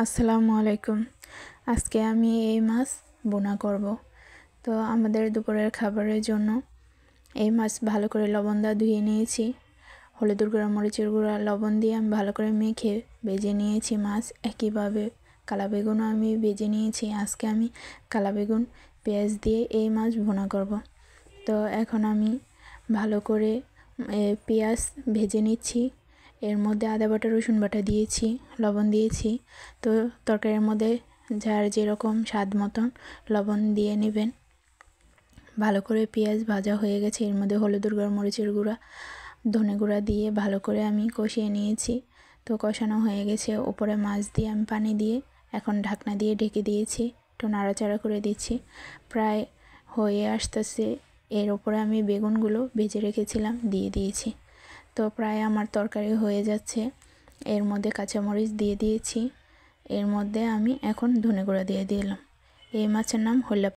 আসসালামু আলাইকুম। আজকে আমি এই মাছ বোনা করব। তো আমাদের দুপুরের খাবারের জন্য এই মাছ ভালো করে লবণ দিয়ে ধুয়ে নিয়েছি। হলুদের গুঁড়া, মরিচের গুঁড়া, লবণ দিয়ে আমি ভালো করে মেখে ভেজে নিয়েছি মাছ। একইভাবে কালা বেগুনও আমি ভেজে নিয়েছি। আজকে আমি কালা বেগুন পেঁয়াজ দিয়ে এই মাছ বোনা করব। তো এখন আমি ভালো করে পেঁয়াজ ভেজে নিচ্ছি। এর মধ্যে আদা বাটা, রসুন বাটা দিয়েছি, লবণ দিয়েছি। তো তরকারির মধ্যে যার যেরকম স্বাদ মতন লবণ দিয়ে নেবেন। ভালো করে পেঁয়াজ ভাজা হয়ে গেছে। এর মধ্যে হলুদের গুঁড়া, মরিচের গুঁড়া, ধনে গুঁড়া দিয়ে ভালো করে আমি কষিয়ে নিয়েছি। তো কষানো হয়ে গেছে। উপরে মাছ দিয়ে আমি পানি দিয়ে এখন ঢাকনা দিয়ে ঢেকে দিয়েছি। একটু নাড়াচাড়া করে দিচ্ছি। প্রায় হয়ে আসতেছে। এর উপরে আমি বেগুনগুলো ভেজে রেখেছিলাম দিয়ে দিয়েছি। তো প্রায় আমার তরকারি হয়ে যাচ্ছে। এর মধ্যে কাঁচামরিচ দিয়ে দিয়েছি। এর মধ্যে আমি এখন ধনে গুঁড়া দিয়ে দিলাম। এই মাছের নাম হইলা